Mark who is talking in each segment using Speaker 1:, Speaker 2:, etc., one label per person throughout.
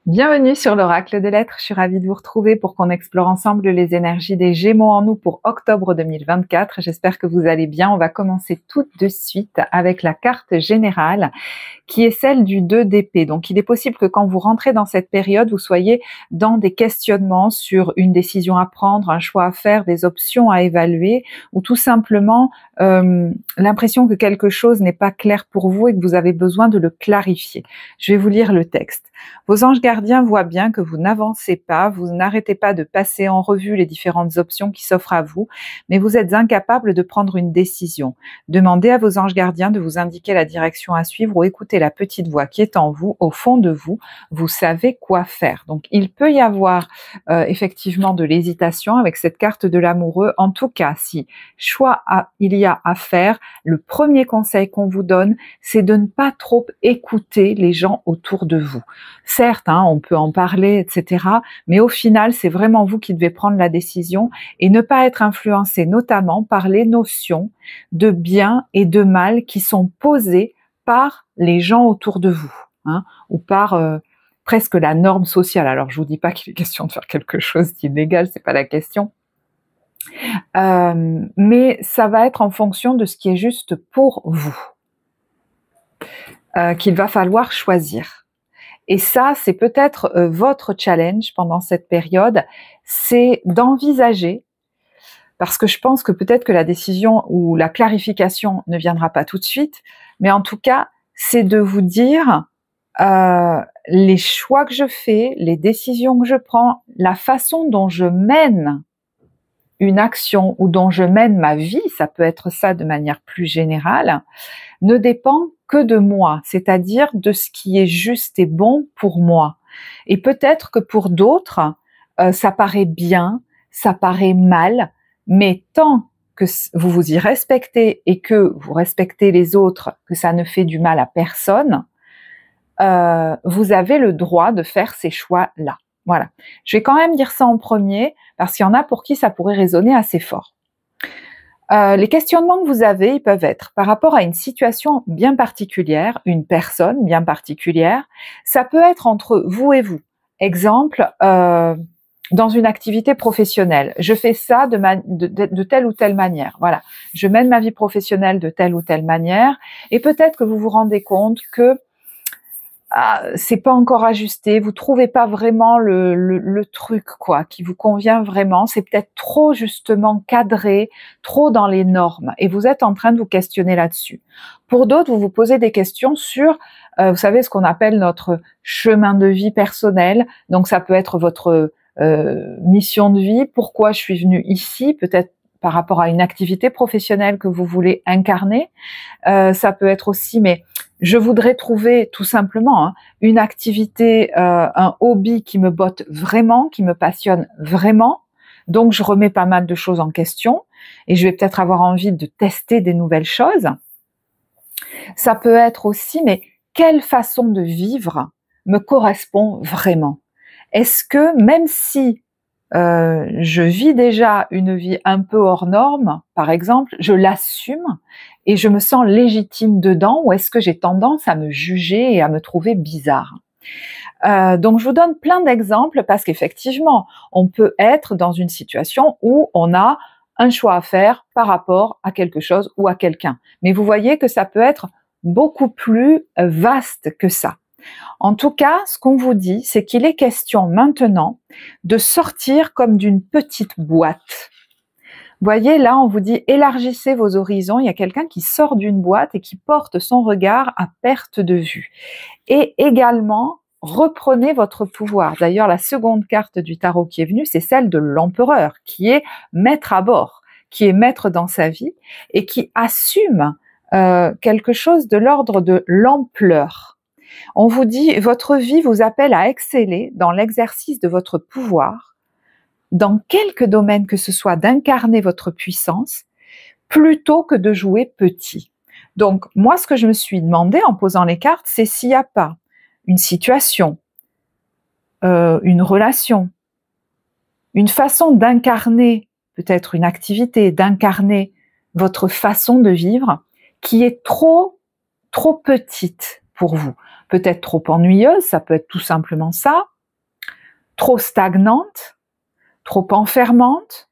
Speaker 1: Bienvenue sur l'Oracle de l'Être, je suis ravie de vous retrouver pour qu'on explore ensemble les énergies des Gémeaux en nous pour octobre 2024. J'espère que vous allez bien. On va commencer tout de suite avec la carte générale qui est celle du 2 d'épée. Donc il est possible que quand vous rentrez dans cette période, vous soyez dans des questionnements sur une décision à prendre, un choix à faire, des options à évaluer ou tout simplement l'impression que quelque chose n'est pas clair pour vous et que vous avez besoin de le clarifier. Je vais vous lire le texte. Vos anges gardiens voient bien que vous n'avancez pas, vous n'arrêtez pas de passer en revue les différentes options qui s'offrent à vous, mais vous êtes incapable de prendre une décision. Demandez à vos anges gardiens de vous indiquer la direction à suivre ou écoutez la petite voix qui est en vous, au fond de vous, vous savez quoi faire. Donc il peut y avoir effectivement de l'hésitation avec cette carte de l'amoureux. En tout cas, si choix il y a à faire, le premier conseil qu'on vous donne, c'est de ne pas trop écouter les gens autour de vous. Certes, on peut en parler, etc. Mais au final, c'est vraiment vous qui devez prendre la décision et ne pas être influencé notamment par les notions de bien et de mal qui sont posées par les gens autour de vous, ou par presque la norme sociale. Alors, je vous dis pas qu'il est question de faire quelque chose d'illégal, c'est pas la question. Mais ça va être en fonction de ce qui est juste pour vous, qu'il va falloir choisir. Et ça, c'est peut-être votre challenge pendant cette période, c'est d'envisager, parce que je pense que peut-être que la décision ou la clarification ne viendra pas tout de suite, mais en tout cas, c'est de vous dire les choix que je fais, les décisions que je prends, la façon dont je mène une action ou dont je mène ma vie, ça peut être ça de manière plus générale, ne dépend que de moi, c'est-à-dire de ce qui est juste et bon pour moi. Et peut-être que pour d'autres, ça paraît bien, ça paraît mal, mais tant que vous vous y respectez et que vous respectez les autres, que ça ne fait du mal à personne, vous avez le droit de faire ces choix-là. Voilà. Je vais quand même dire ça en premier, parce qu'il y en a pour qui ça pourrait résonner assez fort. Les questionnements que vous avez, ils peuvent être par rapport à une situation bien particulière, une personne bien particulière. Ça peut être entre vous et vous. Exemple, dans une activité professionnelle, je fais ça de telle ou telle manière. Voilà, je mène ma vie professionnelle de telle ou telle manière, et peut-être que vous vous rendez compte que c'est pas encore ajusté, vous trouvez pas vraiment le truc qui vous convient vraiment, c'est peut-être trop justement cadré, trop dans les normes, et vous êtes en train de vous questionner là-dessus. Pour d'autres, vous vous posez des questions sur, vous savez, ce qu'on appelle notre chemin de vie personnel, donc ça peut être votre mission de vie, pourquoi je suis venue ici, peut-être par rapport à une activité professionnelle que vous voulez incarner, ça peut être aussi, mais je voudrais trouver tout simplement une activité, un hobby qui me botte vraiment, qui me passionne vraiment. Donc je remets pas mal de choses en question et je vais peut-être avoir envie de tester des nouvelles choses. Ça peut être aussi, mais quelle façon de vivre me correspond vraiment? Est-ce que même si je vis déjà une vie un peu hors norme, par exemple, je l'assume et je me sens légitime dedans, ou est-ce que j'ai tendance à me juger et à me trouver bizarre? Donc je vous donne plein d'exemples parce qu'effectivement, on peut être dans une situation où on a un choix à faire par rapport à quelque chose ou à quelqu'un. Mais vous voyez que ça peut être beaucoup plus vaste que ça. En tout cas, ce qu'on vous dit, c'est qu'il est question maintenant de sortir comme d'une petite boîte. Vous voyez, là, on vous dit élargissez vos horizons. Il y a quelqu'un qui sort d'une boîte et qui porte son regard à perte de vue. Et également, reprenez votre pouvoir. D'ailleurs, la seconde carte du tarot qui est venue, c'est celle de l'empereur, qui est maître à bord, qui est maître dans sa vie et qui assume quelque chose de l'ordre de l'ampleur. On vous dit, votre vie vous appelle à exceller dans l'exercice de votre pouvoir, dans quelque domaine que ce soit, d'incarner votre puissance, plutôt que de jouer petit. Donc, moi, ce que je me suis demandé en posant les cartes, c'est s'il n'y a pas une situation, une relation, une façon d'incarner, peut-être une activité, d'incarner votre façon de vivre, qui est trop petite pour vous. Peut-être trop ennuyeuse, ça peut être tout simplement ça, trop stagnante, trop enfermante,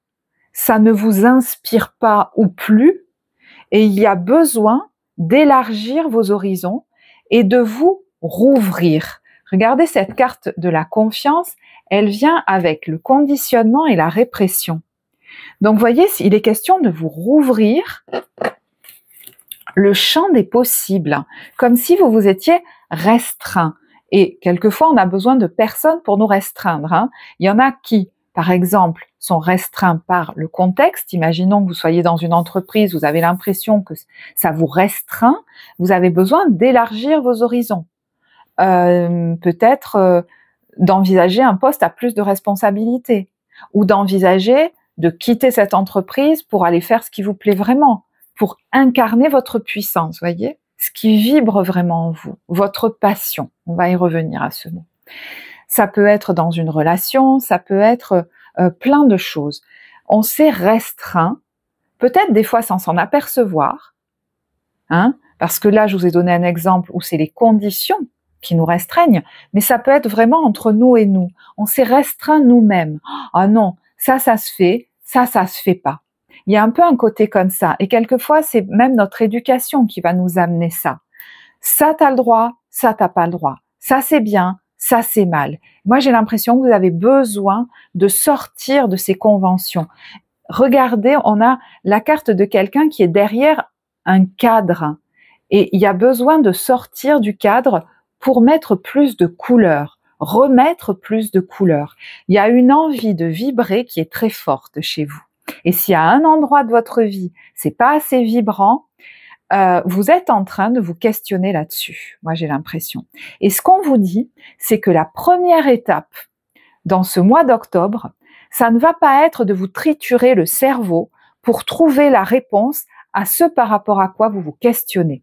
Speaker 1: ça ne vous inspire pas ou plus, et il y a besoin d'élargir vos horizons et de vous rouvrir. Regardez cette carte de la confiance, elle vient avec le conditionnement et la répression. Donc, voyez, il est question de vous rouvrir le champ des possibles, comme si vous vous étiez restreint. Et quelquefois, on a besoin de personnes pour nous restreindre. Hein. Il y en a qui, par exemple, sont restreints par le contexte. Imaginons que vous soyez dans une entreprise, vous avez l'impression que ça vous restreint. Vous avez besoin d'élargir vos horizons. Peut-être d'envisager un poste à plus de responsabilité ou d'envisager de quitter cette entreprise pour aller faire ce qui vous plaît vraiment, pour incarner votre puissance, voyez, ce qui vibre vraiment en vous, votre passion. On va y revenir à ce mot. Ça peut être dans une relation, ça peut être plein de choses. On s'est restreint, peut-être des fois sans s'en apercevoir, hein, parce que là, je vous ai donné un exemple où c'est les conditions qui nous restreignent, mais ça peut être vraiment entre nous et nous. On s'est restreint nous-mêmes. Ah non, ça se fait, ça se fait pas. Il y a un peu un côté comme ça. Et quelquefois, c'est même notre éducation qui va nous amener ça. Ça, t'as le droit, ça, t'as pas le droit. Ça, c'est bien, ça, c'est mal. Moi, j'ai l'impression que vous avez besoin de sortir de ces conventions. Regardez, on a la carte de quelqu'un qui est derrière un cadre. Et il y a besoin de sortir du cadre pour mettre plus de couleurs, remettre plus de couleurs. Il y a une envie de vibrer qui est très forte chez vous. Et s'il y a un endroit de votre vie, c'est pas assez vibrant, vous êtes en train de vous questionner là-dessus. Moi, j'ai l'impression. Et ce qu'on vous dit, c'est que la première étape dans ce mois d'octobre, ça ne va pas être de vous triturer le cerveau pour trouver la réponse à ce par rapport à quoi vous vous questionnez.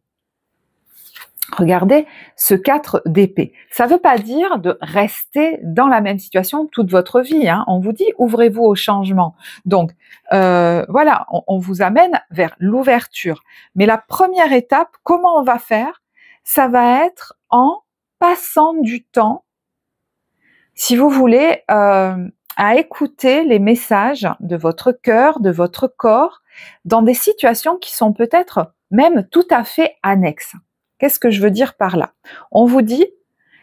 Speaker 1: Regardez ce 4 d'épée. Ça ne veut pas dire de rester dans la même situation toute votre vie. Hein. On vous dit ouvrez-vous au changement. Donc voilà, on vous amène vers l'ouverture. Mais la première étape, comment on va faire? Ça va être en passant du temps, si vous voulez, à écouter les messages de votre cœur, de votre corps, dans des situations qui sont peut-être même tout à fait annexes. Qu'est-ce que je veux dire par là? On vous dit,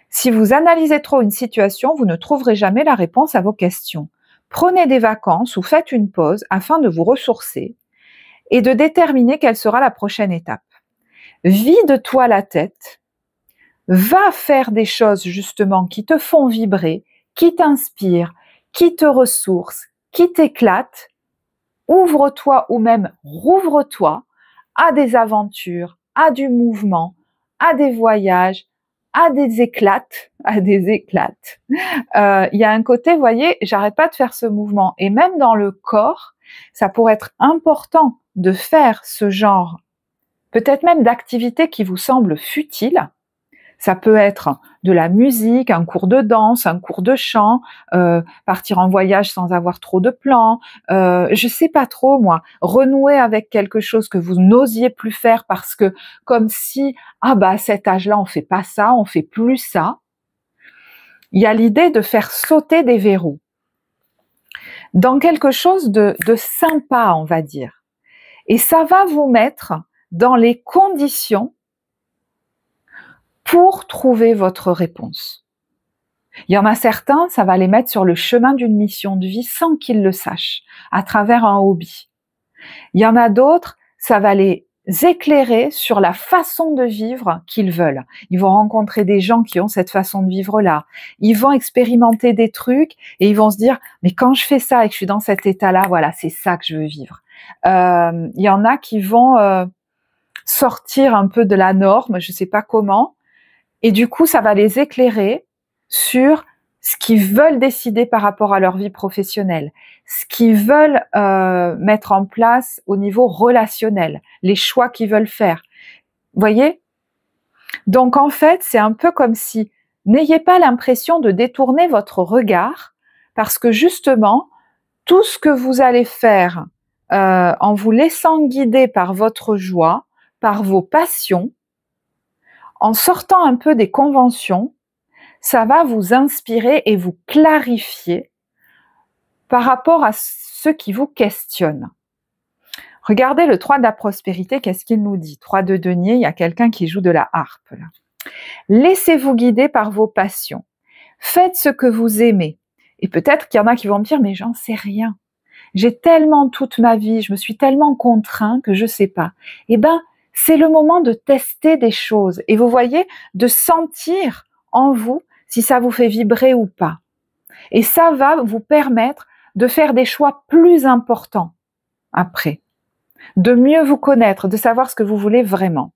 Speaker 1: si vous analysez trop une situation, vous ne trouverez jamais la réponse à vos questions. Prenez des vacances ou faites une pause afin de vous ressourcer et de déterminer quelle sera la prochaine étape. Vide-toi la tête, va faire des choses justement qui te font vibrer, qui t'inspirent, qui te ressourcent, qui t'éclatent. Ouvre-toi ou même rouvre-toi à des aventures, à du mouvement, à des voyages, à des éclates, Il y a un côté, vous voyez, j'arrête pas de faire ce mouvement. Et même dans le corps, ça pourrait être important de faire ce genre, peut-être même d'activités qui vous semblent futiles. Ça peut être de la musique, un cours de danse, un cours de chant, partir en voyage sans avoir trop de plans, je sais pas trop moi, renouer avec quelque chose que vous n'osiez plus faire parce que comme si à cet âge-là on fait pas ça, on fait plus ça. Il y a l'idée de faire sauter des verrous dans quelque chose de sympa, on va dire. Et ça va vous mettre dans les conditions pour trouver votre réponse. Il y en a certains, ça va les mettre sur le chemin d'une mission de vie sans qu'ils le sachent, à travers un hobby. Il y en a d'autres, ça va les éclairer sur la façon de vivre qu'ils veulent. Ils vont rencontrer des gens qui ont cette façon de vivre-là. Ils vont expérimenter des trucs et ils vont se dire « mais quand je fais ça et que je suis dans cet état-là, voilà, c'est ça que je veux vivre ». Il y en a qui vont sortir un peu de la norme, je ne sais pas comment, et du coup, ça va les éclairer sur ce qu'ils veulent décider par rapport à leur vie professionnelle, ce qu'ils veulent mettre en place au niveau relationnel, les choix qu'ils veulent faire. Vous voyez? Donc en fait, c'est un peu comme si n'ayez pas l'impression de détourner votre regard, parce que justement, tout ce que vous allez faire en vous laissant guider par votre joie, par vos passions, en sortant un peu des conventions, ça va vous inspirer et vous clarifier par rapport à ce qui vous questionne. Regardez le 3 de la prospérité, qu'est-ce qu'il nous dit? 3 de denier, il y a quelqu'un qui joue de la harpe là. Laissez-vous guider par vos passions. Faites ce que vous aimez. Et peut-être qu'il y en a qui vont me dire, mais j'en sais rien. J'ai tellement toute ma vie, je me suis tellement contraint que je sais pas. Eh ben, c'est le moment de tester des choses. Et vous voyez, de sentir en vous si ça vous fait vibrer ou pas. Et ça va vous permettre de faire des choix plus importants après. De mieux vous connaître, de savoir ce que vous voulez vraiment.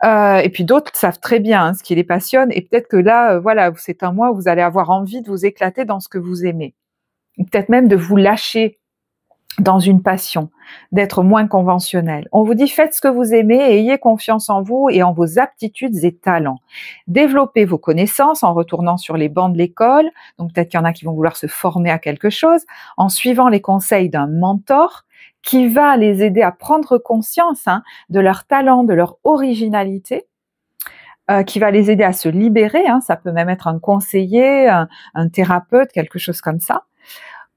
Speaker 1: Et puis d'autres savent très bien ce qui les passionne, et peut-être que là, voilà, c'est un mois où vous allez avoir envie de vous éclater dans ce que vous aimez. Peut-être même de vous lâcher dans une passion, d'être moins conventionnel. On vous dit faites ce que vous aimez et ayez confiance en vous et en vos aptitudes et talents. Développez vos connaissances en retournant sur les bancs de l'école, donc peut-être qu'il y en a qui vont vouloir se former à quelque chose, en suivant les conseils d'un mentor qui va les aider à prendre conscience de leur talent, de leur originalité, qui va les aider à se libérer, ça peut même être un conseiller, un thérapeute, quelque chose comme ça,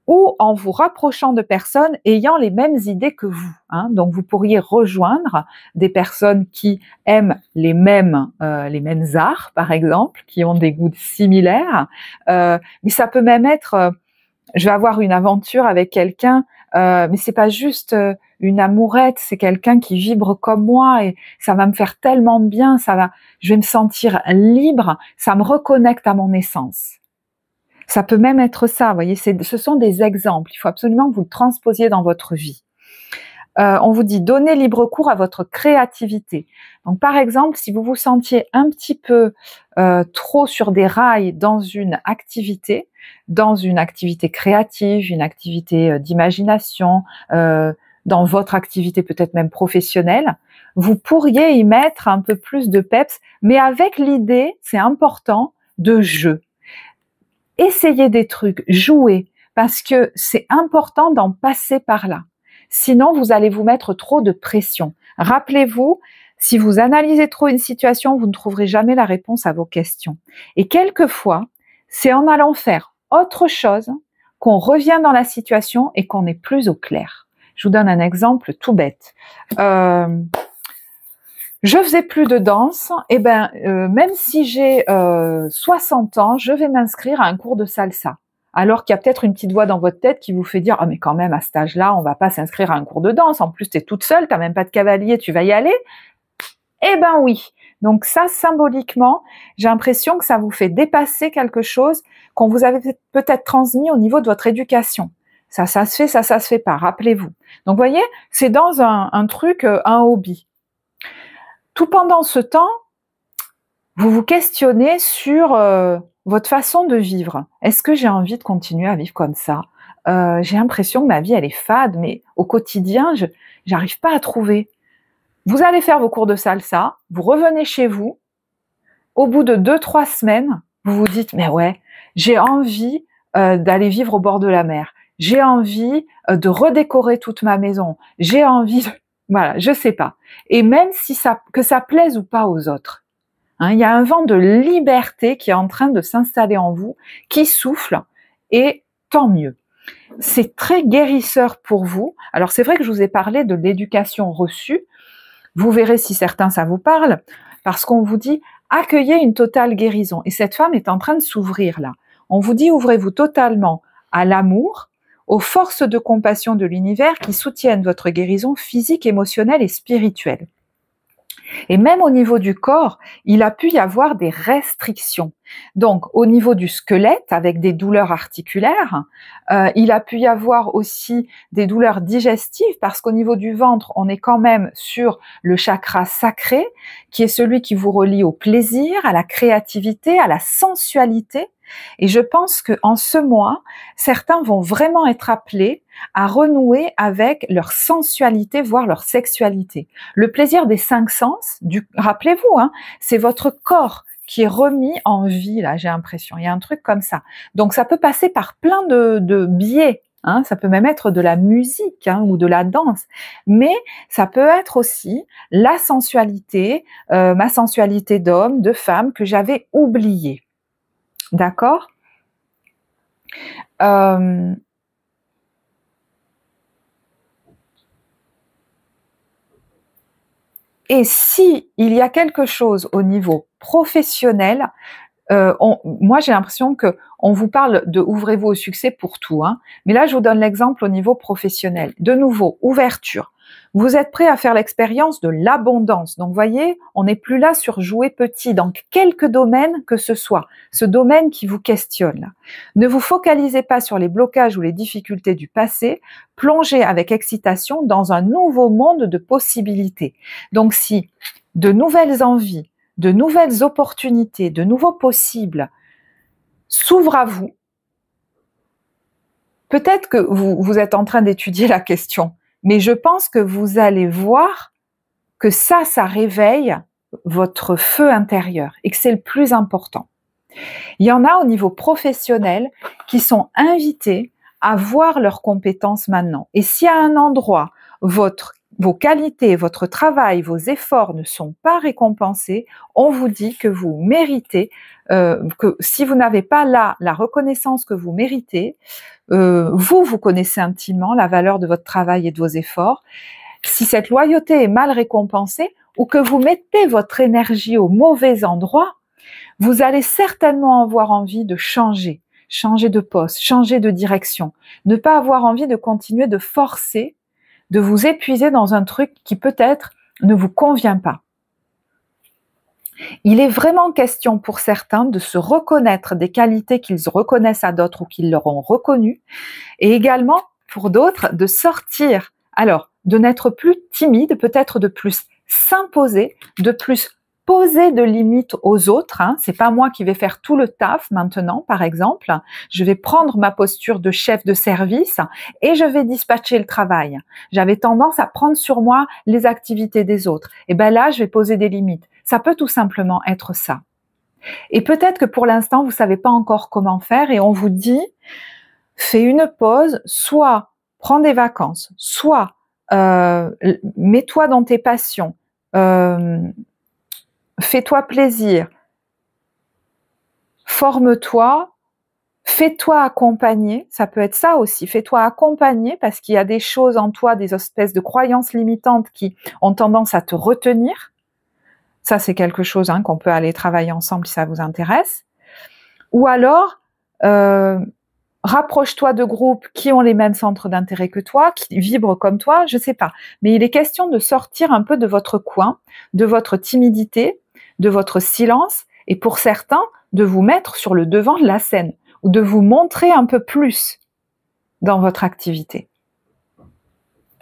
Speaker 1: ou en vous rapprochant de personnes ayant les mêmes idées que vous. Donc vous pourriez rejoindre des personnes qui aiment les mêmes arts, par exemple, qui ont des goûts similaires, mais ça peut même être, je vais avoir une aventure avec quelqu'un, mais c'est pas juste une amourette, c'est quelqu'un qui vibre comme moi et ça va me faire tellement de bien, je vais me sentir libre, ça me reconnecte à mon essence. Ça peut même être ça, vous voyez, ce sont des exemples. Il faut absolument que vous le transposiez dans votre vie. On vous dit donnez libre cours à votre créativité. Donc par exemple, si vous vous sentiez un petit peu trop sur des rails dans une activité créative, une activité d'imagination, dans votre activité peut-être même professionnelle, vous pourriez y mettre un peu plus de peps, mais avec l'idée, c'est important, de jeu. Essayez des trucs, jouez, parce que c'est important d'en passer par là. Sinon, vous allez vous mettre trop de pression. Rappelez-vous, si vous analysez trop une situation, vous ne trouverez jamais la réponse à vos questions. Et quelquefois, c'est en allant faire autre chose qu'on revient dans la situation et qu'on est plus au clair. Je vous donne un exemple tout bête. Je faisais plus de danse, même si j'ai 60 ans, je vais m'inscrire à un cours de salsa. Alors qu'il y a peut-être une petite voix dans votre tête qui vous fait dire « Ah mais quand même, à cet âge-là, on va pas s'inscrire à un cours de danse. En plus, tu es toute seule, tu n'as même pas de cavalier, tu vas y aller ?» Eh ben oui. Donc ça, symboliquement, j'ai l'impression que ça vous fait dépasser quelque chose qu'on vous avait peut-être transmis au niveau de votre éducation. Ça se fait, ça se fait pas, rappelez-vous. Donc vous voyez, c'est dans un truc, un hobby. Tout pendant ce temps, vous vous questionnez sur votre façon de vivre. Est-ce que j'ai envie de continuer à vivre comme ça? J'ai l'impression que ma vie, elle est fade, mais au quotidien, je n'arrive pas à trouver. Vous allez faire vos cours de salsa, vous revenez chez vous, au bout de 2-3 semaines, vous vous dites « Mais ouais, j'ai envie d'aller vivre au bord de la mer. J'ai envie de redécorer toute ma maison. J'ai envie de... » Voilà, je sais pas. Et même si que ça plaise ou pas aux autres, il y a un vent de liberté qui est en train de s'installer en vous, qui souffle, et tant mieux. C'est très guérisseur pour vous. Alors c'est vrai que je vous ai parlé de l'éducation reçue. Vous verrez si certains ça vous parle, parce qu'on vous dit accueillez une totale guérison. Et cette femme est en train de s'ouvrir là. On vous dit ouvrez-vous totalement à l'amour, aux forces de compassion de l'univers qui soutiennent votre guérison physique, émotionnelle et spirituelle. Et même au niveau du corps, il a pu y avoir des restrictions. Donc, au niveau du squelette, avec des douleurs articulaires, il a pu y avoir aussi des douleurs digestives, parce qu'au niveau du ventre, on est quand même sur le chakra sacré, qui est celui qui vous relie au plaisir, à la créativité, à la sensualité. Et je pense qu'en ce mois, certains vont vraiment être appelés à renouer avec leur sensualité, voire leur sexualité. Le plaisir des 5 sens, rappelez-vous, c'est votre corps qui est remis en vie, là, j'ai l'impression. Il y a un truc comme ça. Donc ça peut passer par plein de biais. Ça peut même être de la musique ou de la danse, mais ça peut être aussi la sensualité, ma sensualité d'homme, de femme que j'avais oubliée. D'accord? Et si il y a quelque chose au niveau professionnel, moi j'ai l'impression que on vous parle de ouvrez-vous au succès pour tout, hein, mais là je vous donne l'exemple au niveau professionnel. De nouveau, ouverture. Vous êtes prêt à faire l'expérience de l'abondance. Donc, vous voyez, on n'est plus là sur jouer petit dans quelques domaines que ce soit. Ce domaine qui vous questionne. Là. Ne vous focalisez pas sur les blocages ou les difficultés du passé. Plongez avec excitation dans un nouveau monde de possibilités. Donc, si de nouvelles envies, de nouvelles opportunités, de nouveaux possibles s'ouvrent à vous, peut-être que vous êtes en train d'étudier la question. Mais je pense que vous allez voir que ça réveille votre feu intérieur et que c'est le plus important. Il y en a au niveau professionnel qui sont invités à voir leurs compétences maintenant. Et si à un endroit, vos qualités, votre travail, vos efforts ne sont pas récompensés, on vous dit que vous méritez, que si vous n'avez pas là la reconnaissance que vous méritez, vous connaissez intimement la valeur de votre travail et de vos efforts. Si cette loyauté est mal récompensée ou que vous mettez votre énergie au mauvais endroit, vous allez certainement avoir envie de changer de poste, changer de direction, ne pas avoir envie de continuer de forcer, de vous épuiser dans un truc qui peut-être ne vous convient pas. Il est vraiment question pour certains de se reconnaître des qualités qu'ils reconnaissent à d'autres ou qu'ils leur ont reconnues, et également pour d'autres de sortir, alors de n'être plus timide, peut-être de plus s'imposer, de plus poser de limites aux autres. Hein. C'est pas moi qui vais faire tout le taf maintenant, par exemple. Je vais prendre ma posture de chef de service et je vais dispatcher le travail. J'avais tendance à prendre sur moi les activités des autres. Et ben là, je vais poser des limites. Ça peut tout simplement être ça. Et peut-être que pour l'instant, vous savez pas encore comment faire et on vous dit, fais une pause, soit prends des vacances, soit mets-toi dans tes passions, fais-toi plaisir, forme-toi, fais-toi accompagner, ça peut être ça aussi, fais-toi accompagner parce qu'il y a des choses en toi, des espèces de croyances limitantes qui ont tendance à te retenir. Ça, c'est quelque chose qu'on peut aller travailler ensemble si ça vous intéresse. Ou alors, rapproche-toi de groupes qui ont les mêmes centres d'intérêt que toi, qui vibrent comme toi, je sais pas. Mais il est question de sortir un peu de votre coin, de votre timidité, de votre silence, et pour certains, de vous mettre sur le devant de la scène, ou de vous montrer un peu plus dans votre activité,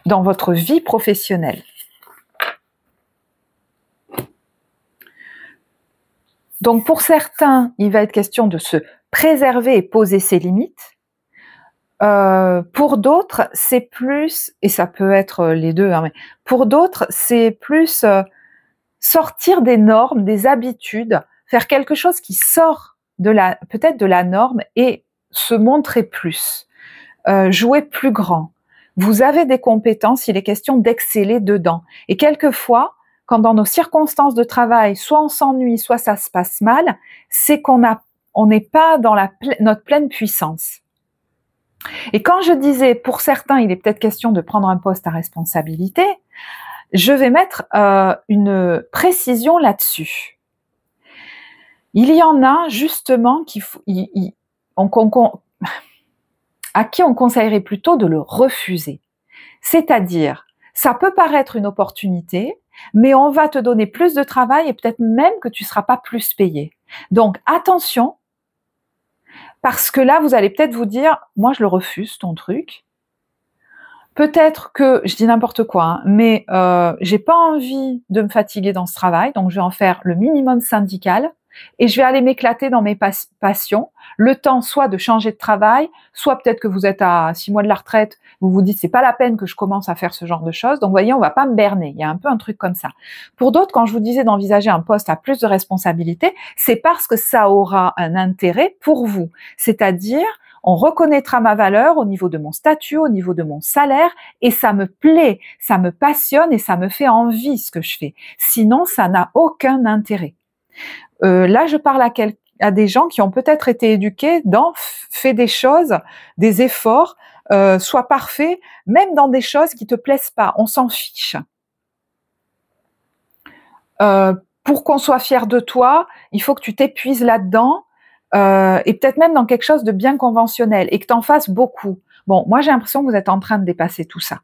Speaker 1: dans votre vie professionnelle. Donc pour certains, il va être question de se préserver et poser ses limites. Pour d'autres, c'est plus, et ça peut être les deux, mais pour d'autres, c'est plus sortir des normes, des habitudes, faire quelque chose qui sort peut-être de la norme et se montrer plus, jouer plus grand. Vous avez des compétences, il est question d'exceller dedans. Et quelquefois, quand dans nos circonstances de travail, soit on s'ennuie, soit ça se passe mal, c'est qu'on n'est pas dans notre pleine puissance. Et quand je disais, pour certains, il est peut-être question de prendre un poste à responsabilité, je vais mettre une précision là-dessus. Il y en a justement à qui on conseillerait plutôt de le refuser. C'est-à-dire, ça peut paraître une opportunité, mais on va te donner plus de travail et peut-être même que tu ne seras pas plus payé. Donc attention, parce que là, vous allez peut-être vous dire, moi je le refuse ton truc. Peut-être que, je dis n'importe quoi, mais j'ai pas envie de me fatiguer dans ce travail, donc je vais en faire le minimum syndical et je vais aller m'éclater dans mes passions, le temps soit de changer de travail, soit peut-être que vous êtes à 6 mois de la retraite, vous vous dites c'est pas la peine que je commence à faire ce genre de choses, donc vous voyez, on va pas me berner, il y a un peu un truc comme ça. Pour d'autres, quand je vous disais d'envisager un poste à plus de responsabilité, c'est parce que ça aura un intérêt pour vous, c'est-à-dire on reconnaîtra ma valeur au niveau de mon statut, au niveau de mon salaire, et ça me plaît, ça me passionne et ça me fait envie ce que je fais. Sinon, ça n'a aucun intérêt. Là, je parle à des gens qui ont peut-être été éduqués fait des choses, des efforts, sois parfait, même dans des choses qui te plaisent pas, on s'en fiche. Pour qu'on soit fier de toi, il faut que tu t'épuises là-dedans, et peut-être même dans quelque chose de bien conventionnel, et que tu en fasses beaucoup. Bon, moi j'ai l'impression que vous êtes en train de dépasser tout ça.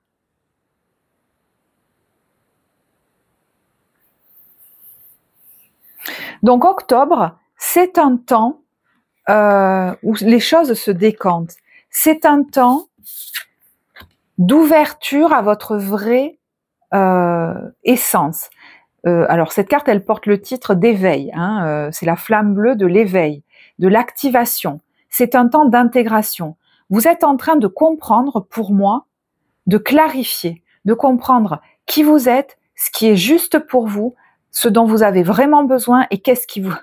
Speaker 1: Donc octobre, c'est un temps où les choses se décantent. C'est un temps d'ouverture à votre vraie essence. Alors cette carte, elle porte le titre d'éveil. Hein, c'est la flamme bleue de l'éveil, de l'activation. C'est un temps d'intégration. Vous êtes en train de comprendre, pour moi, de clarifier, de comprendre qui vous êtes, ce qui est juste pour vous, ce dont vous avez vraiment besoin et qu'est-ce qui vous...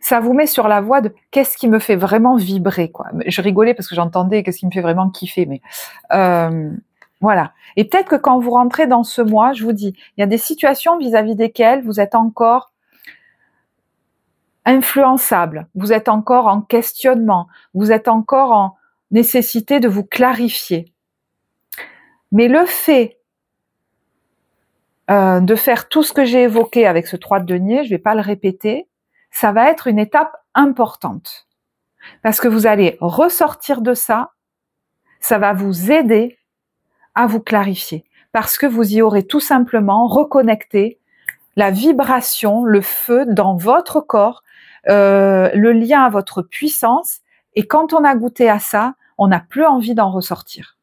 Speaker 1: Ça vous met sur la voie de qu'est-ce qui me fait vraiment vibrer, quoi. Je rigolais parce que j'entendais qu'est-ce qui me fait vraiment kiffer, mais voilà. Et peut-être que quand vous rentrez dans ce mois, je vous dis, il y a des situations vis-à-vis desquelles vous êtes encore influençable, vous êtes encore en questionnement, vous êtes encore en nécessité de vous clarifier. Mais le fait de faire tout ce que j'ai évoqué avec ce 3 de denier, je ne vais pas le répéter, ça va être une étape importante. Parce que vous allez ressortir de ça, ça va vous aider à vous clarifier. Parce que vous y aurez tout simplement reconnecté la vibration, le feu dans votre corps, le lien à votre puissance. Et quand on a goûté à ça, on n'a plus envie d'en ressortir.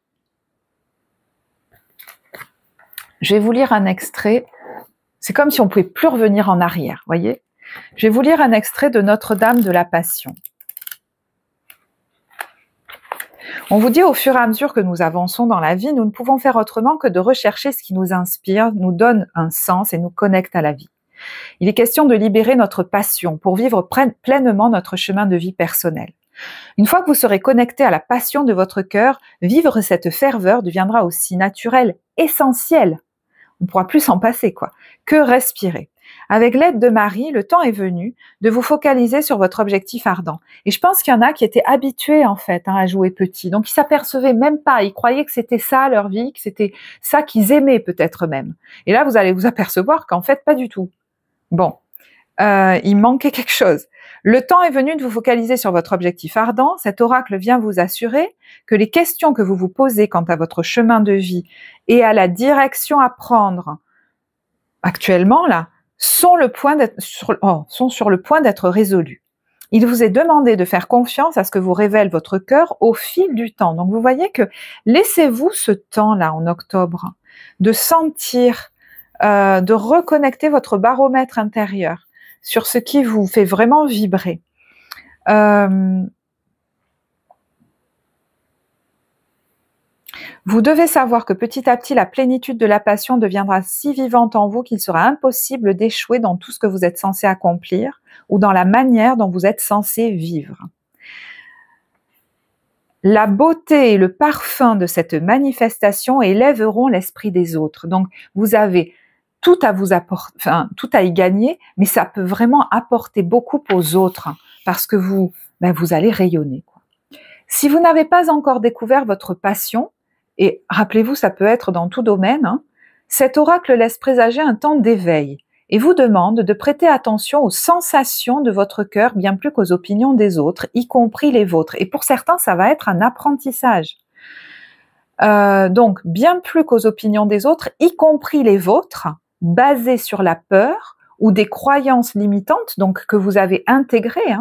Speaker 1: Je vais vous lire un extrait. C'est comme si on ne pouvait plus revenir en arrière, voyez ? Je vais vous lire un extrait de Notre-Dame de la Passion. On vous dit, au fur et à mesure que nous avançons dans la vie, nous ne pouvons faire autrement que de rechercher ce qui nous inspire, nous donne un sens et nous connecte à la vie. Il est question de libérer notre passion pour vivre pleinement notre chemin de vie personnel. Une fois que vous serez connecté à la passion de votre cœur, vivre cette ferveur deviendra aussi naturel, essentiel. On ne pourra plus s'en passer, quoi, que respirer. Avec l'aide de Marie, le temps est venu de vous focaliser sur votre objectif ardent. Et je pense qu'il y en a qui étaient habitués, en fait, à jouer petit. Donc, ils s'apercevaient même pas. Ils croyaient que c'était ça leur vie, que c'était ça qu'ils aimaient peut-être même. Et là, vous allez vous apercevoir qu'en fait, pas du tout. Bon, il manquait quelque chose. Le temps est venu de vous focaliser sur votre objectif ardent. Cet oracle vient vous assurer que les questions que vous vous posez quant à votre chemin de vie et à la direction à prendre actuellement, là, sont sur le point d'être résolues. Il vous est demandé de faire confiance à ce que vous révèle votre cœur au fil du temps. Donc vous voyez que laissez-vous ce temps-là en octobre de sentir, de reconnecter votre baromètre intérieur sur ce qui vous fait vraiment vibrer. Vous devez savoir que petit à petit, la plénitude de la passion deviendra si vivante en vous qu'il sera impossible d'échouer dans tout ce que vous êtes censé accomplir ou dans la manière dont vous êtes censé vivre. La beauté et le parfum de cette manifestation élèveront l'esprit des autres. Donc, vous avez tout à vous apporter, enfin, tout à y gagner, mais ça peut vraiment apporter beaucoup aux autres parce que vous allez rayonner, quoi. Si vous n'avez pas encore découvert votre passion, et rappelez-vous, ça peut être dans tout domaine, cet oracle laisse présager un temps d'éveil et vous demande de prêter attention aux sensations de votre cœur bien plus qu'aux opinions des autres, y compris les vôtres. Et pour certains, ça va être un apprentissage. Donc, bien plus qu'aux opinions des autres, y compris les vôtres, basées sur la peur ou des croyances limitantes, donc que vous avez intégrées,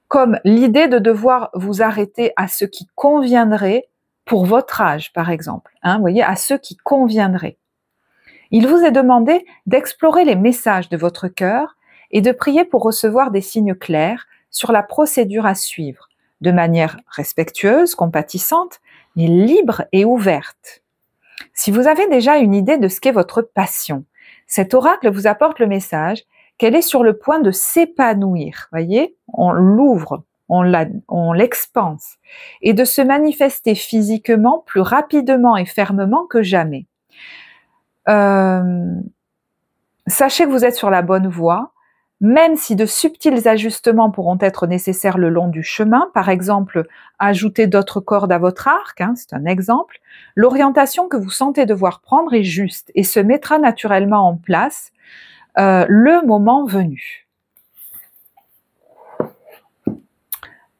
Speaker 1: comme l'idée de devoir vous arrêter à ce qui conviendrait pour votre âge, par exemple, vous voyez, à ce qui conviendrait. Il vous est demandé d'explorer les messages de votre cœur et de prier pour recevoir des signes clairs sur la procédure à suivre, de manière respectueuse, compatissante, mais libre et ouverte. Si vous avez déjà une idée de ce qu'est votre passion, cet oracle vous apporte le message qu'elle est sur le point de s'épanouir, voyez, on l'ouvre, on l'expanse, et de se manifester physiquement plus rapidement et fermement que jamais. Sachez que vous êtes sur la bonne voie, même si de subtils ajustements pourront être nécessaires le long du chemin, par exemple, ajouter d'autres cordes à votre arc, hein, c'est un exemple, l'orientation que vous sentez devoir prendre est juste et se mettra naturellement en place le moment venu.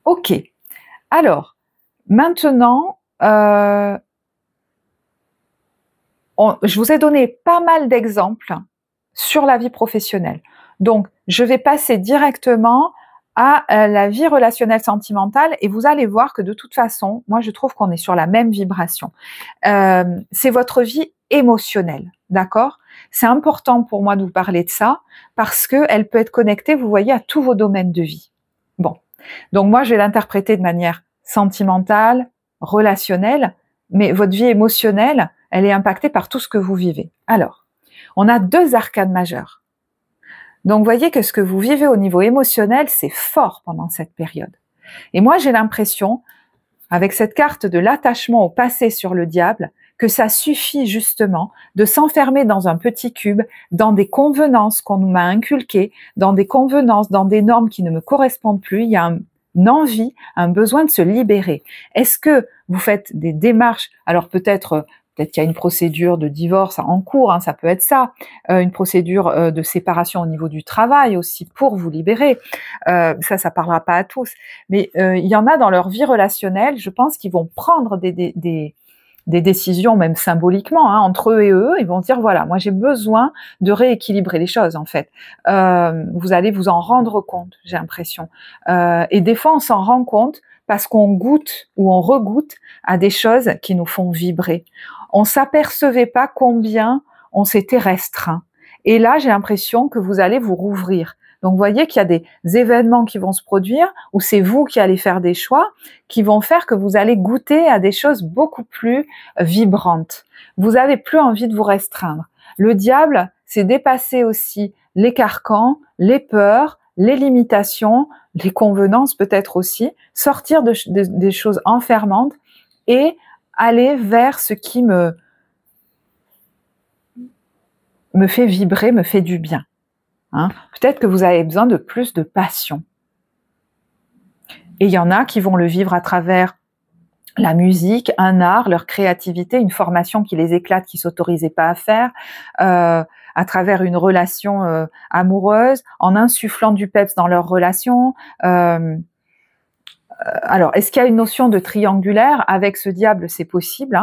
Speaker 1: Ok, alors, maintenant, je vous ai donné pas mal d'exemples sur la vie professionnelle. Donc, je vais passer directement à la vie relationnelle sentimentale et vous allez voir que de toute façon, moi je trouve qu'on est sur la même vibration. C'est votre vie émotionnelle, d'accord? C'est important pour moi de vous parler de ça parce qu'elle peut être connectée, vous voyez, à tous vos domaines de vie. Bon, donc moi je vais l'interpréter de manière sentimentale, relationnelle, mais votre vie émotionnelle, elle est impactée par tout ce que vous vivez. Alors, on a 2 arcanes majeures. Donc, vous voyez que ce que vous vivez au niveau émotionnel, c'est fort pendant cette période. Et moi, j'ai l'impression, avec cette carte de l'attachement au passé sur le diable, que ça suffit justement de s'enfermer dans un petit cube, dans des convenances qu'on nous a inculquées, dans des convenances, dans des normes qui ne me correspondent plus. Il y a une envie, un besoin de se libérer. Est-ce que vous faites des démarches? Alors peut-être qu'il y a une procédure de divorce en cours, hein, ça peut être ça, une procédure de séparation au niveau du travail aussi pour vous libérer. Ça parlera pas à tous, mais il y en a dans leur vie relationnelle, je pense qu'ils vont prendre des décisions, même symboliquement, hein, entre eux et eux, ils vont se dire voilà, moi j'ai besoin de rééquilibrer les choses en fait. Vous allez vous en rendre compte, j'ai l'impression. Et des fois on s'en rend compte parce qu'on goûte ou on regoute à des choses qui nous font vibrer. On s'apercevait pas combien on s'était restreint. Et là, j'ai l'impression que vous allez vous rouvrir. Donc, vous voyez qu'il y a des événements qui vont se produire où c'est vous qui allez faire des choix qui vont faire que vous allez goûter à des choses beaucoup plus vibrantes. Vous avez plus envie de vous restreindre. Le diable, c'est dépasser aussi les carcans, les peurs, les limitations, les convenances peut-être aussi, sortir des choses enfermantes et aller vers ce qui me fait vibrer, me fait du bien. Hein, peut-être que vous avez besoin de plus de passion. Et il y en a qui vont le vivre à travers la musique, un art, leur créativité, une formation qui les éclate, qui s'autorisaient pas à faire, à travers une relation amoureuse, en insufflant du peps dans leur relation. Alors, est-ce qu'il y a une notion de triangulaire? Avec ce diable, c'est possible.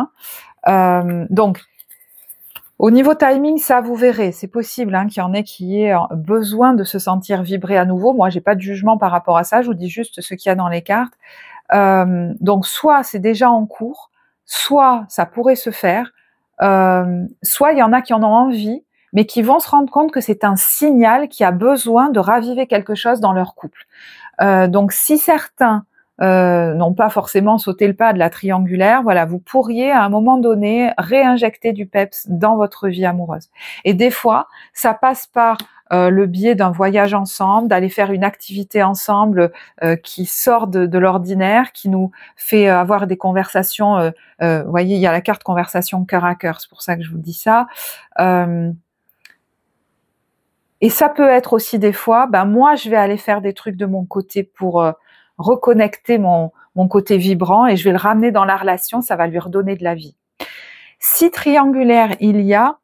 Speaker 1: Hein. Donc, au niveau timing, ça vous verrez, c'est possible hein, qu'il y en ait qui aient besoin de se sentir vibrer à nouveau. Moi, j'ai pas de jugement par rapport à ça, je vous dis juste ce qu'il y a dans les cartes. Donc, soit c'est déjà en cours, soit ça pourrait se faire, soit il y en a qui en ont envie, mais qui vont se rendre compte que c'est un signal qui a besoin de raviver quelque chose dans leur couple. Donc, si certains n'ont pas forcément sauté le pas de la triangulaire, voilà, vous pourriez à un moment donné réinjecter du peps dans votre vie amoureuse. Et des fois, ça passe par le biais d'un voyage ensemble, d'aller faire une activité ensemble qui sort de l'ordinaire, qui nous fait avoir des conversations. Vous voyez, il y a la carte conversation cœur à cœur, c'est pour ça que je vous dis ça. Et ça peut être aussi des fois, ben moi je vais aller faire des trucs de mon côté pour reconnecter mon côté vibrant et je vais le ramener dans la relation, ça va lui redonner de la vie. Si triangulaire il y a,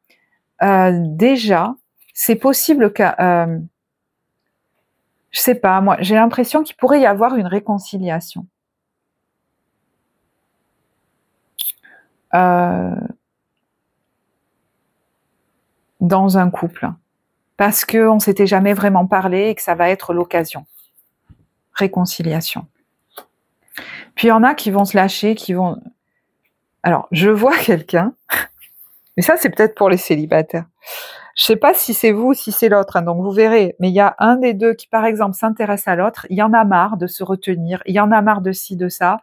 Speaker 1: déjà, c'est possible que, je sais pas, moi j'ai l'impression qu'il pourrait y avoir une réconciliation. Dans un couple. Parce qu'on ne s'était jamais vraiment parlé et que ça va être l'occasion. Réconciliation. Puis il y en a qui vont se lâcher, qui vont... Alors, je vois quelqu'un, mais ça c'est peut-être pour les célibataires. Je sais pas si c'est vous ou si c'est l'autre, hein, donc vous verrez. Mais il y a un des deux qui, par exemple, s'intéresse à l'autre. Il y en a marre de se retenir. Il y en a marre de ci, de ça.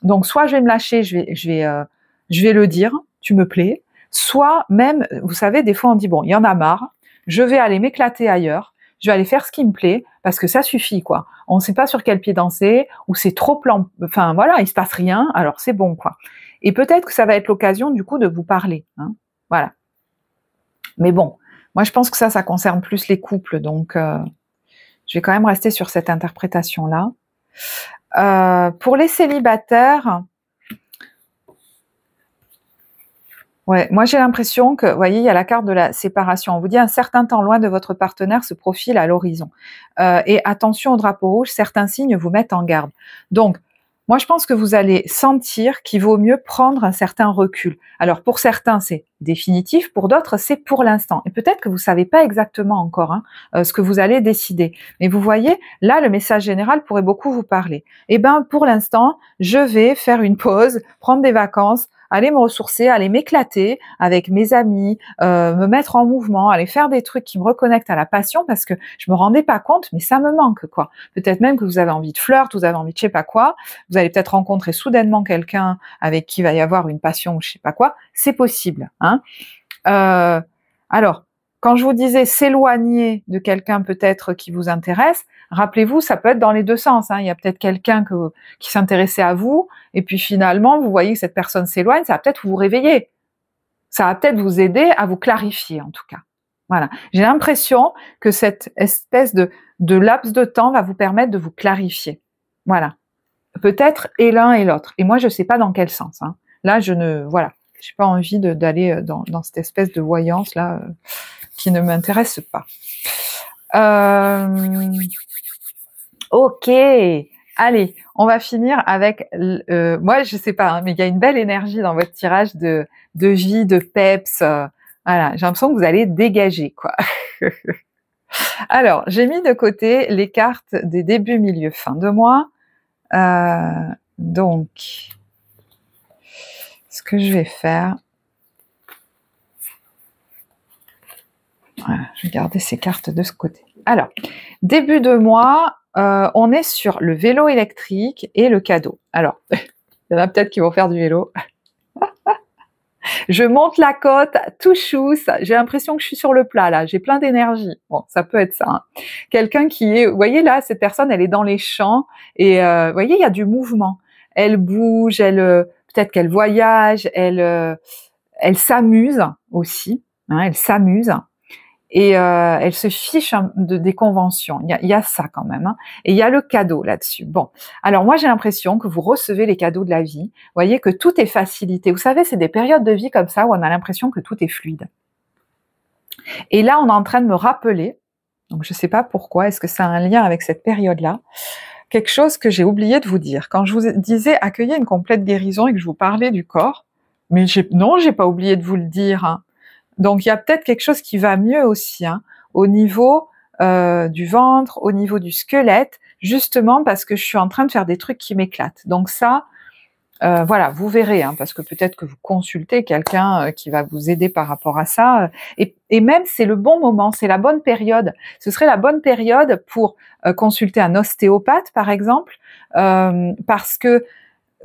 Speaker 1: Donc, soit je vais me lâcher, je vais le dire, tu me plais. Soit même, vous savez, des fois on dit bon, il y en a marre. Je vais aller m'éclater ailleurs. Je vais aller faire ce qui me plaît parce que ça suffit, quoi. On ne sait pas sur quel pied danser ou c'est trop plan. Enfin voilà, il se passe rien. Alors c'est bon, quoi. Et peut-être que ça va être l'occasion du coup de vous parler. Hein. Voilà. Mais bon, moi je pense que ça concerne plus les couples, donc Je vais quand même rester sur cette interprétation-là. Pour les célibataires, ouais, moi j'ai l'impression que, vous voyez, il y a la carte de la séparation. On vous dit un certain temps loin de votre partenaire se profile à l'horizon. Et attention au drapeau rouge, certains signes vous mettent en garde. Donc, moi je pense que vous allez sentir qu'il vaut mieux prendre un certain recul. Alors pour certains c'est définitif, pour d'autres c'est pour l'instant. Et peut-être que vous savez pas exactement encore ce que vous allez décider. Mais vous voyez, là le message général pourrait beaucoup vous parler. Eh ben pour l'instant, je vais faire une pause, prendre des vacances, aller me ressourcer, aller m'éclater avec mes amis, me mettre en mouvement, aller faire des trucs qui me reconnectent à la passion parce que je me rendais pas compte, mais ça me manque quoi. Peut-être même que vous avez envie de flirt, vous avez envie de je sais pas quoi, vous allez peut-être rencontrer soudainement quelqu'un avec qui il va y avoir une passion ou je sais pas quoi, c'est possible. Alors, quand je vous disais s'éloigner de quelqu'un peut-être qui vous intéresse, rappelez-vous, ça peut être dans les deux sens. Il y a peut-être quelqu'un qui s'intéressait à vous, et puis finalement, vous voyez que cette personne s'éloigne, ça va peut-être vous réveiller. Ça va peut-être vous aider à vous clarifier, en tout cas. Voilà. J'ai l'impression que cette espèce de laps de temps va vous permettre de vous clarifier. Voilà. Peut-être et l'un et l'autre. Et moi, je ne sais pas dans quel sens. Là, voilà. J'ai pas envie d'aller dans cette espèce de voyance là qui ne m'intéresse pas. Ok, allez, on va finir avec. Moi, je sais pas, mais il y a une belle énergie dans votre tirage de vie, de peps. Voilà, j'ai l'impression que vous allez dégager quoi. Alors, j'ai mis de côté les cartes des débuts, milieu, fin de mois. Donc, ce que je vais faire, voilà, je vais garder ces cartes de ce côté. Alors, début de mois, on est sur le vélo électrique et le cadeau. Alors, il y en a peut-être qui vont faire du vélo. Je monte la côte, tout chousse, j'ai l'impression que je suis sur le plat là, j'ai plein d'énergie. Bon, ça peut être ça. Quelqu'un qui est, vous voyez là, cette personne, elle est dans les champs et vous voyez, il y a du mouvement. Elle bouge, peut-être qu'elle voyage, elle s'amuse aussi, elle s'amuse. Et elle se fiche des conventions. Il y a ça quand même. Et il y a le cadeau là-dessus. Bon, alors moi j'ai l'impression que vous recevez les cadeaux de la vie. Vous voyez que tout est facilité. Vous savez, c'est des périodes de vie comme ça où on a l'impression que tout est fluide. Et là, on est en train de me rappeler, donc je ne sais pas pourquoi, est-ce que ça a un lien avec cette période-là, quelque chose que j'ai oublié de vous dire. Quand je vous disais accueillir une complète guérison et que je vous parlais du corps, mais non, j'ai pas oublié de vous le dire. Donc il y a peut-être quelque chose qui va mieux aussi au niveau du ventre, au niveau du squelette, justement parce que je suis en train de faire des trucs qui m'éclatent. Donc ça, voilà, vous verrez, parce que peut-être que vous consultez quelqu'un qui va vous aider par rapport à ça. Et même c'est le bon moment, c'est la bonne période. Ce serait la bonne période pour consulter un ostéopathe, par exemple, parce que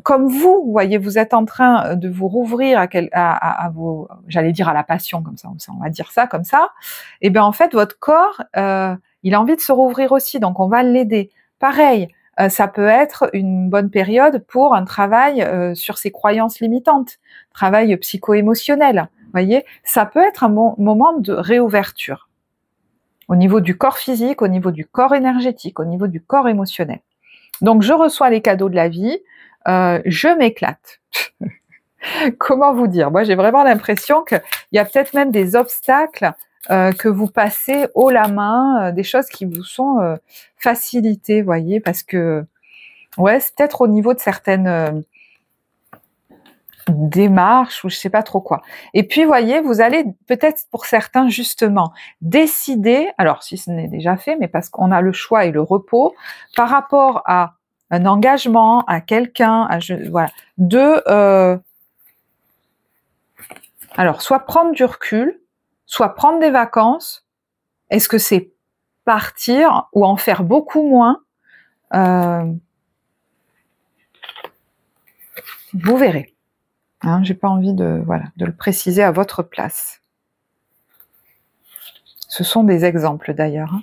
Speaker 1: comme vous voyez, vous êtes en train de vous rouvrir à vos, j'allais dire à la passion, comme ça, on va dire ça comme ça. Et bien en fait, votre corps, il a envie de se rouvrir aussi, donc on va l'aider. Pareil, ça peut être une bonne période pour un travail sur ses croyances limitantes, travail psycho-émotionnel. Voyez, ça peut être un moment de réouverture au niveau du corps physique, au niveau du corps énergétique, au niveau du corps émotionnel. Donc je reçois les cadeaux de la vie. Je m'éclate. Comment vous dire? Moi, j'ai vraiment l'impression qu'il y a peut-être même des obstacles que vous passez haut la main, des choses qui vous sont facilitées, voyez, parce que ouais, c'est peut-être au niveau de certaines démarches ou je sais pas trop quoi. Et puis, voyez, vous allez peut-être pour certains justement décider, alors si ce n'est déjà fait, mais parce qu'on a le choix et le repos par rapport à un engagement, à quelqu'un, voilà, alors soit prendre du recul, soit prendre des vacances. Est-ce que c'est partir ou en faire beaucoup moins? Vous verrez. J'ai pas envie de le préciser à votre place. Ce sont des exemples d'ailleurs.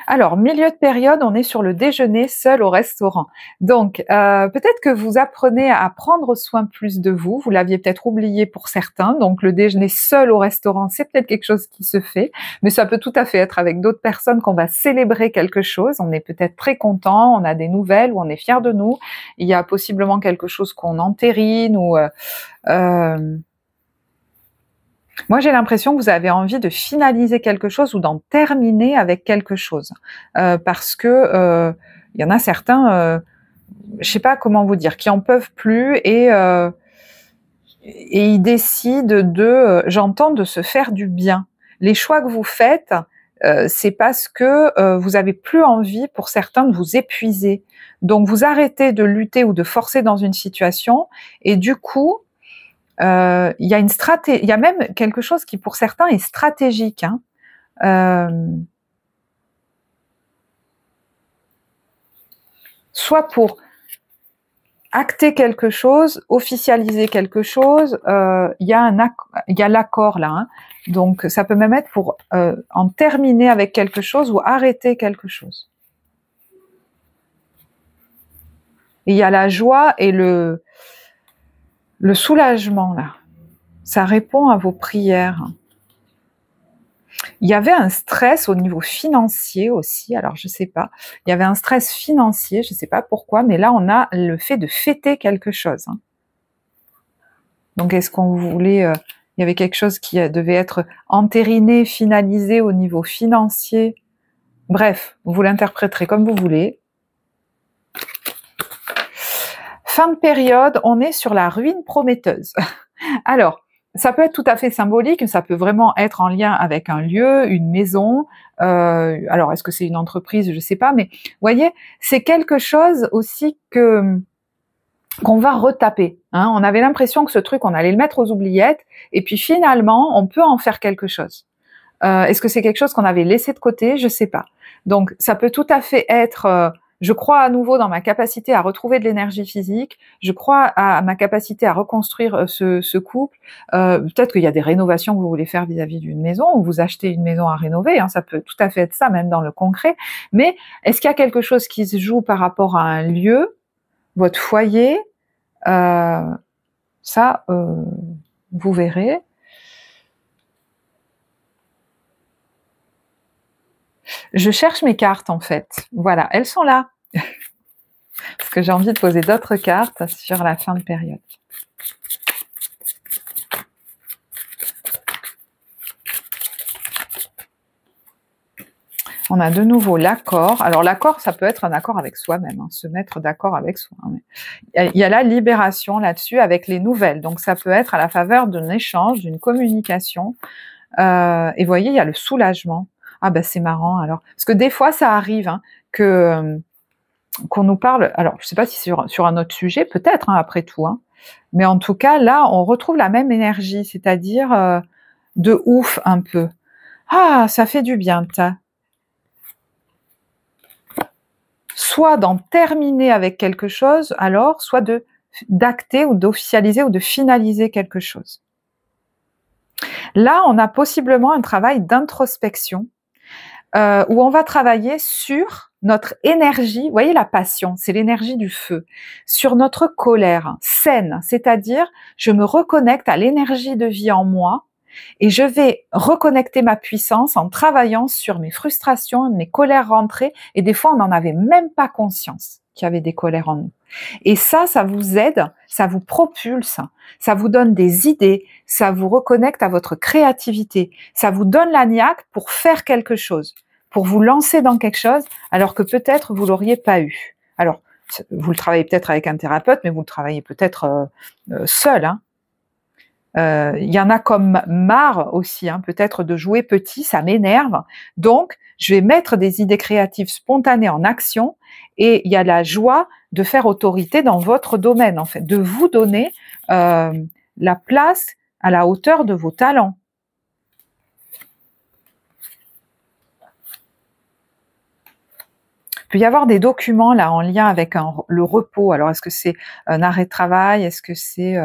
Speaker 1: Alors, milieu de période, on est sur le déjeuner seul au restaurant. Donc, peut-être que vous apprenez à prendre soin plus de vous. Vous l'aviez peut-être oublié pour certains. Donc, le déjeuner seul au restaurant, c'est peut-être quelque chose qui se fait. Mais ça peut tout à fait être avec d'autres personnes qu'on va célébrer quelque chose. On est peut-être très content, on a des nouvelles ou on est fier de nous. Il y a possiblement quelque chose qu'on entérine ou... moi, j'ai l'impression que vous avez envie de finaliser quelque chose ou d'en terminer avec quelque chose, parce que il y en a certains, je sais pas comment vous dire, qui en peuvent plus et ils décident de, j'entends, de se faire du bien. Les choix que vous faites, c'est parce que vous avez plus envie, pour certains, de vous épuiser. Donc, vous arrêtez de lutter ou de forcer dans une situation, et du coup, il y a une stratégie, il y a même quelque chose qui pour certains est stratégique, hein. Soit pour acter quelque chose, officialiser quelque chose, il y a l'accord là, hein. Donc ça peut même être pour en terminer avec quelque chose ou arrêter quelque chose. Et il y a la joie et le soulagement là. Ça répond à vos prières. Il y avait un stress au niveau financier aussi, alors je sais pas. Il y avait un stress financier, je sais pas pourquoi, mais là on a le fait de fêter quelque chose, hein. Donc est-ce qu'on voulait... il y avait quelque chose qui devait être entériné, finalisé au niveau financier. Bref, vous l'interpréterez comme vous voulez. Fin de période, on est sur la ruine prometteuse. Alors, ça peut être tout à fait symbolique, ça peut vraiment être en lien avec un lieu, une maison. Alors, est-ce que c'est une entreprise? Je sais pas, mais vous voyez, c'est quelque chose aussi qu'on va retaper, hein. On avait l'impression que ce truc, on allait le mettre aux oubliettes, et puis finalement, on peut en faire quelque chose. Est-ce que c'est quelque chose qu'on avait laissé de côté? Je sais pas. Donc, ça peut tout à fait être... je crois à nouveau dans ma capacité à retrouver de l'énergie physique. Je crois à ma capacité à reconstruire ce couple. Peut-être qu'il y a des rénovations que vous voulez faire vis-à-vis d'une maison, ou vous achetez une maison à rénover, hein, ça peut tout à fait être ça, même dans le concret. Mais est-ce qu'il y a quelque chose qui se joue par rapport à un lieu, votre foyer? Ça, vous verrez. Je cherche mes cartes en fait. Voilà, elles sont là. Parce que j'ai envie de poser d'autres cartes sur la fin de période. On a de nouveau l'accord. Alors l'accord, ça peut être un accord avec soi-même, hein, se mettre d'accord avec soi. Il y a la libération là-dessus avec les nouvelles. Donc ça peut être à la faveur d'un échange, d'une communication. Et vous voyez, il y a le soulagement. Ah ben c'est marrant alors. Parce que des fois, ça arrive, hein, qu'on nous parle, alors je ne sais pas si c'est sur un autre sujet, peut-être, hein, après tout, hein, mais en tout cas, là, on retrouve la même énergie, c'est-à-dire de ouf un peu. Ah, ça fait du bien, soit d'en terminer avec quelque chose, alors, soit d'acter ou d'officialiser ou de finaliser quelque chose. Là, on a possiblement un travail d'introspection, où on va travailler sur notre énergie, vous voyez la passion, c'est l'énergie du feu, sur notre colère saine, c'est-à-dire je me reconnecte à l'énergie de vie en moi et je vais reconnecter ma puissance en travaillant sur mes frustrations, mes colères rentrées, et des fois on n'en avait même pas conscience qu'il y avait des colères en nous. Et ça vous aide, ça vous propulse, ça vous donne des idées, ça vous reconnecte à votre créativité, ça vous donne la niaque pour faire quelque chose, pour vous lancer dans quelque chose, alors que peut-être vous l'auriez pas eu. Alors, vous le travaillez peut-être avec un thérapeute, mais vous le travaillez peut-être seul, hein. Il y en a comme marre aussi, hein, peut-être de jouer petit, ça m'énerve. Donc, je vais mettre des idées créatives spontanées en action, et il y a la joie de faire autorité dans votre domaine, en fait, de vous donner la place à la hauteur de vos talents. Il peut y avoir des documents là en lien avec le repos. Alors, est-ce que c'est un arrêt de travail? Est-ce que c'est...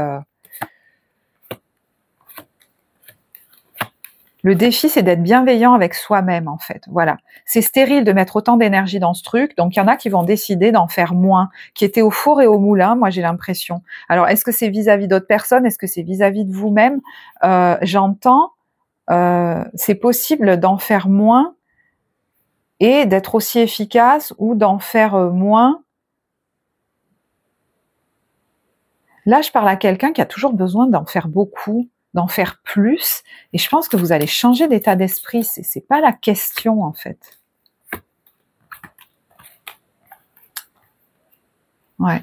Speaker 1: Le défi, c'est d'être bienveillant avec soi-même, en fait. Voilà. C'est stérile de mettre autant d'énergie dans ce truc. Donc, il y en a qui vont décider d'en faire moins, qui étaient au four et au moulin, moi, j'ai l'impression. Alors, est-ce que c'est vis-à-vis d'autres personnes? Est-ce que c'est vis-à-vis de vous-même? J'entends, c'est possible d'en faire moins et d'être aussi efficace, ou d'en faire moins. Là, je parle à quelqu'un qui a toujours besoin d'en faire beaucoup, d'en faire plus, et je pense que vous allez changer d'état d'esprit. C'est pas la question, en fait. Ouais.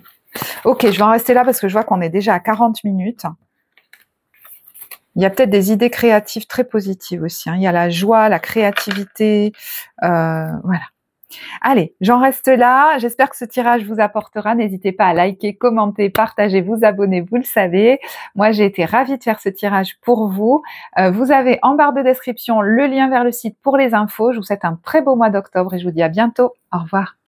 Speaker 1: Ok, je vais en rester là parce que je vois qu'on est déjà à 40 minutes. Il y a peut-être des idées créatives très positives aussi, hein. Il y a la joie, la créativité, voilà. Allez, j'en reste là. J'espère que ce tirage vous apportera. N'hésitez pas à liker, commenter, partager, vous abonner, vous le savez. Moi, j'ai été ravie de faire ce tirage pour vous. Vous avez en barre de description le lien vers le site pour les infos. Je vous souhaite un très beau mois d'octobre et je vous dis à bientôt. Au revoir.